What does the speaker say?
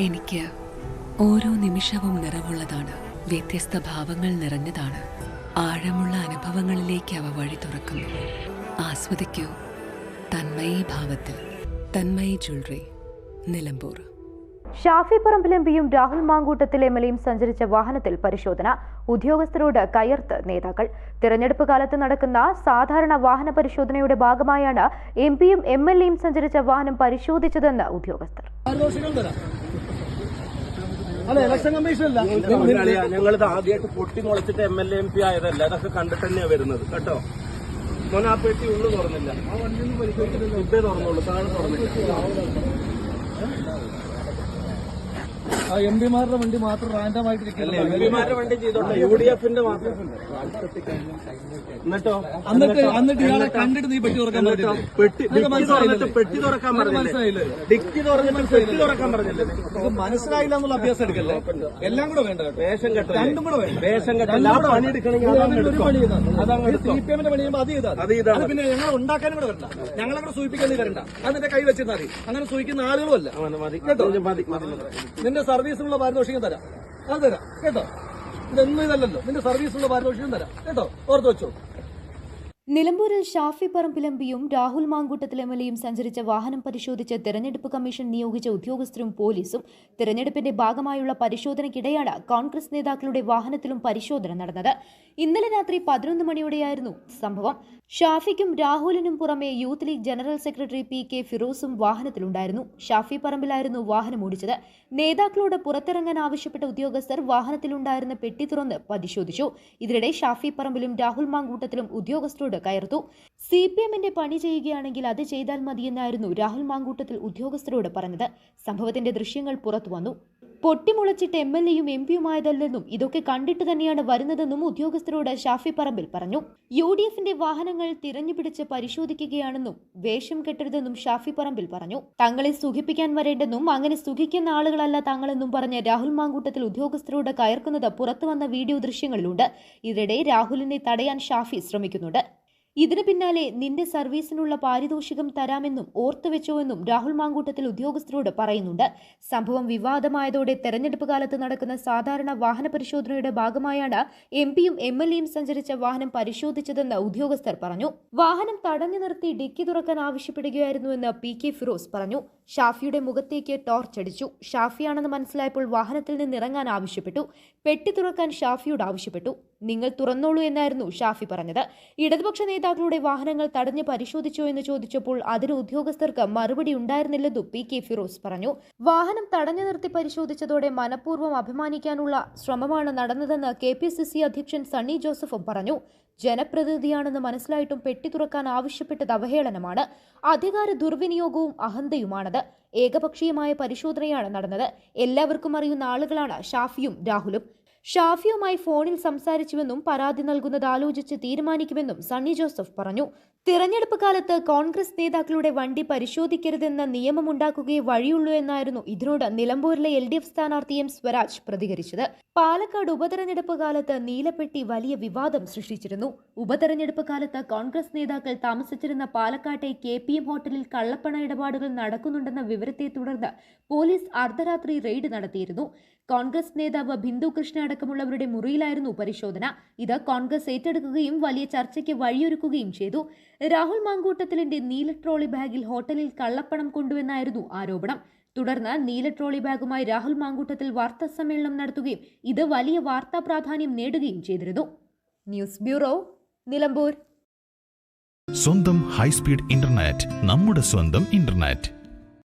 എനിക്ക് ഓരോ നിമിഷവും നിറവുള്ളതാണ്. വ്യത്യസ്ത ഭാവങ്ങൾ നിറഞ്ഞതാണ്. ആഴമുള്ള അനുഭവങ്ങളിലേക്ക് അവ വഴി തുറക്കുന്നു. ആസ്വദിക്കൂ തന്മയി ഭാവത്തിൽ. തന്മയി ജ്വല്ലറി, നിലമ്പൂർ. ഷാഫി പറമ്പിൽ എംപിയും രാഹുൽ മാങ്കൂട്ടത്തിൽ എംഎൽഎയും സഞ്ചരിച്ച വാഹനത്തിൽ പരിശോധന. ഉദ്യോഗസ്ഥരോട് കയർത്ത് നേതാക്കൾ. തിരഞ്ഞെടുപ്പ് കാലത്ത് നടക്കുന്ന സാധാരണ വാഹന പരിശോധനയുടെ ഭാഗമായാണ് എംപിയും എംഎൽഎയും സഞ്ചരിച്ച വാഹനം പരിശോധിച്ചതെന്ന് ഉദ്യോഗസ്ഥർ. ഞങ്ങളിത് ആദ്യമായിട്ട് പൊട്ടി മുളച്ചിട്ട് MLA MP ആയതല്ല, അതൊക്കെ കണ്ടിട്ട് തന്നെയാണ് വരുന്നത് കേട്ടോ. മോനെ ആ പെട്ടി ഉള്ളു തുറന്നില്ല, ആ വണ്ടിയൊന്നും പരിശോധിച്ചിട്ടില്ല, ഉദ്ദേ തുറന്നുള്ളൂ, താഴെ തുറന്നില്ല. എംപിമാരുടെ വണ്ടി മാത്രം റാൻഡം ആയിട്ടിരിക്കില്ല. എംപിമാരുടെ വണ്ടി ചെയ്തോട്ടെ, UDFന്റെ മാത്രം. എന്നിട്ട് ഇയാളെ കണ്ടിട്ട് നീ പെട്ടി തുറക്കാൻ പെട്ടി തുറക്കാൻ പറഞ്ഞില്ലേ? ഡിക്കി തുറന്നിട്ട് പെട്ടി തുറക്കാൻ പറഞ്ഞില്ലേ? മനസ്സിലായില്ല എന്നുള്ള അഭ്യാസം എടുക്കല്ലേ. എല്ലാം കൂടെ വേണ്ട, വേഷം കെട്ട, രണ്ടും കൂടെ വേണ്ട. വേഷം കെട്ട പണി എടുക്കണമെങ്കിൽ CPM-ന്റെ പണി ചെയ്യുമ്പോൾ അത് ചെയ്താൽ പിന്നെ ഞങ്ങൾ ഉണ്ടാക്കാനും കൂടെ വരണ്ട, ഞങ്ങളങ്ങനെ സൂചിപ്പിക്കാൻ വരണ്ട. അതിന്റെ കൈ വെച്ചിരുന്നാൽ മതി. അങ്ങനെ സൂചിക്കുന്ന ആളുകളും അല്ല കേട്ടോ. നിന്റെ സർവീസിനുള്ള പാരിതോഷികം തരാം, അത് തരാം കേട്ടോ. ഇതൊന്നും ഇതല്ലല്ലോ, നിന്റെ സർവീസിനുള്ള പാരിതോഷികം തരാം കേട്ടോ, ഓർത്ത് വെച്ചോ. നിലമ്പൂരിൽ ഷാഫി പറമ്പിൽ എംപിയും രാഹുൽ മാങ്കൂട്ടത്തിൽ എംഎൽഎയും സഞ്ചരിച്ച വാഹനം പരിശോധിച്ച് തെരഞ്ഞെടുപ്പ് കമ്മീഷൻ നിയോഗിച്ച ഉദ്യോഗസ്ഥരും പോലീസും. തെരഞ്ഞെടുപ്പിന്റെ ഭാഗമായുള്ള പരിശോധനയ്ക്കിടെയാണ് കോൺഗ്രസ് നേതാക്കളുടെ വാഹനത്തിലും പരിശോധന നടന്നത്. ഇന്നലെ രാത്രി 11 മണിയോടെയായിരുന്നു സംഭവം. ഷാഫിക്കും രാഹുലിനും പുറമെ youth league general secretary PK ഫിറോസും വാഹനത്തിലുണ്ടായിരുന്നു. ഷാഫി പറമ്പിലായിരുന്നു വാഹനം ഓടിച്ചത്. നേതാക്കളോട് പുറത്തിറങ്ങാൻ ആവശ്യപ്പെട്ട ഉദ്യോഗസ്ഥർ വാഹനത്തിലുണ്ടായിരുന്ന പെട്ടി തുറന്ന് പരിശോധിച്ചു. ഇതിനിടെ ഷാഫി പറമ്പിലും രാഹുൽ മാങ്കൂട്ടത്തിലും ഉദ്യോഗസ്ഥരോട് കയർത്തു. CPM-ന്റെ പണി ചെയ്യുകയാണെങ്കിൽ അത് ചെയ്താൽ മതിയെന്നായിരുന്നു രാഹുൽ മാങ്കൂട്ടത്തിൽ ഉദ്യോഗസ്ഥരോട് പറഞ്ഞത്. സംഭവത്തിന്റെ ദൃശ്യങ്ങൾ പുറത്തുവന്നു. പൊട്ടിമുളച്ചിട്ട് MLA-യും MP-യുമായതല്ലെന്നും ഇതൊക്കെ കണ്ടിട്ട് തന്നെയാണ് വരുന്നതെന്നും ഉദ്യോഗസ്ഥരോട് ഷാഫി പറമ്പിൽ പറഞ്ഞു. UDF-ന്റെ വാഹനങ്ങൾ തിരഞ്ഞുപിടിച്ച് പരിശോധിക്കുകയാണെന്നും വേഷം കെട്ടരുതെന്നും ഷാഫി പറമ്പിൽ പറഞ്ഞു. തങ്ങളെ സുഖിപ്പിക്കാൻ വരേണ്ടെന്നും അങ്ങനെ സുഖിക്കുന്ന ആളുകളല്ല തങ്ങളെന്നും പറഞ്ഞ് രാഹുൽ മാങ്കൂട്ടത്തിൽ ഉദ്യോഗസ്ഥരോട് കയർക്കുന്നത് പുറത്തുവന്ന വീഡിയോ ദൃശ്യങ്ങളിലുണ്ട്. ഇതിനിടെ രാഹുലിനെ തടയാൻ ഷാഫി ശ്രമിക്കുന്നുണ്ട്. ഇതിന് പിന്നാലെ നിന്റെ സർവീസിനുള്ള പാരിതോഷികം തരാമെന്നും ഓർത്തുവെച്ചോവെന്നും രാഹുൽ മാങ്കൂട്ടത്തിൽ ഉദ്യോഗസ്ഥരോട് പറയുന്നുണ്ട്. സംഭവം വിവാദമായതോടെ തെരഞ്ഞെടുപ്പ് കാലത്ത് നടക്കുന്ന സാധാരണ വാഹന പരിശോധനയുടെ ഭാഗമായാണ് എംപിയും MLA-യും സഞ്ചരിച്ച വാഹനം പരിശോധിച്ചതെന്ന് ഉദ്യോഗസ്ഥർ പറഞ്ഞു. വാഹനം തടഞ്ഞു നിർത്തി ഡിക്കി തുറക്കാൻ ആവശ്യപ്പെടുകയായിരുന്നുവെന്ന് PK ഫിറോസ് പറഞ്ഞു. ഷാഫിയുടെ മുഖത്തേക്ക് ടോർച്ചടിച്ചു. ഷാഫിയാണെന്ന് മനസ്സിലായപ്പോൾ വാഹനത്തിൽ നിന്നിറങ്ങാൻ ആവശ്യപ്പെട്ടു. പെട്ടി തുറക്കാൻ ഷാഫിയോട് ആവശ്യപ്പെട്ടു. നിങ്ങൾ തുറന്നോളൂ എന്നായിരുന്നു ഷാഫി പറഞ്ഞത്. ഇടതുപക്ഷ നേതാക്കളുടെ വാഹനങ്ങൾ തടഞ്ഞ് പരിശോധിച്ചോ എന്ന് ചോദിച്ചപ്പോൾ അതിന് ഉദ്യോഗസ്ഥർക്ക് മറുപടി ഉണ്ടായിരുന്നില്ലെന്നും PK ഫിറോസ് പറഞ്ഞു. വാഹനം തടഞ്ഞു നിർത്തി പരിശോധിച്ചതോടെ മനഃപൂർവ്വം അഭിമാനിക്കാനുള്ള ശ്രമമാണ് നടന്നതെന്ന് KPCC അധ്യക്ഷൻ സണ്ണി ജോസഫും പറഞ്ഞു. ജനപ്രതിനിധിയാണെന്ന് മനസ്സിലായിട്ടും പെട്ടി തുറക്കാൻ ആവശ്യപ്പെട്ടത് അവഹേളനമാണ്. അധികാര ദുർവിനിയോഗവും അഹന്തയുമാണത്. ഏകപക്ഷീയമായ പരിശോധനയാണ് നടന്നത്. എല്ലാവർക്കും അറിയുന്ന ആളുകളാണ് ഷാഫിയും രാഹുലും. ഷാഫിയുമായി ഫോണിൽ സംസാരിച്ചുവെന്നും പരാതി നൽകുന്നത് ആലോചിച്ച് തീരുമാനിക്കുമെന്നും സണ്ണി ജോസഫ് പറഞ്ഞു. തിരഞ്ഞെടുപ്പ് കാലത്ത് കോൺഗ്രസ് നേതാക്കളുടെ വണ്ടി പരിശോധിക്കരുതെന്ന നിയമമുണ്ടാക്കുകയേ വഴിയുള്ളൂ എന്നായിരുന്നു ഇതിനോട് നിലമ്പൂരിലെ LDF സ്ഥാനാർത്ഥി M സ്വരാജ് പ്രതികരിച്ചത്. പാലക്കാട് ഉപതെരഞ്ഞെടുപ്പ് കാലത്ത് നീലപ്പെട്ടി വലിയ വിവാദം സൃഷ്ടിച്ചിരുന്നു. ഉപതെരഞ്ഞെടുപ്പ് കാലത്ത് കോൺഗ്രസ് നേതാക്കൾ താമസിച്ചിരുന്ന പാലക്കാട്ടെ KPM ഹോട്ടലിൽ കള്ളപ്പണ ഇടപാടുകൾ നടക്കുന്നുണ്ടെന്ന വിവരത്തെ തുടർന്ന് പോലീസ് അർദ്ധരാത്രി റെയ്ഡ് നടത്തിയിരുന്നു. കോൺഗ്രസ് നേതാവ് ബിന്ദു കൃഷ്ണ അടക്കമുള്ളവരുടെ മുറിയിലായിരുന്നു പരിശോധന. ഇത് കോൺഗ്രസ് ഏറ്റെടുക്കുകയും വലിയ ചർച്ചയ്ക്ക് വഴിയൊരുക്കുകയും ചെയ്തു. രാഹുൽ മാങ്കൂട്ടത്തിലിന്റെ നീല ട്രോളി ബാഗിൽ ഹോട്ടലിൽ കള്ളപ്പണം കൊണ്ടുവന്നായിരുന്നു ആരോപണം. തുടർന്ന് നീല ട്രോളി ബാഗുമായി രാഹുൽ മാങ്കൂട്ടത്തിൽ വാർത്താ സമ്മേളനം നടത്തുകയും ഇത് വലിയ വാർത്താ പ്രാധാന്യം നേടുകയും ചെയ്തിരുന്നു. News bureau, Nilambur. സ്വന്തം ഹൈസ്പീഡ് ഇന്റർനെറ്റ്, നമ്മുടെ സ്വന്തം ഇന്റർനെറ്റ്.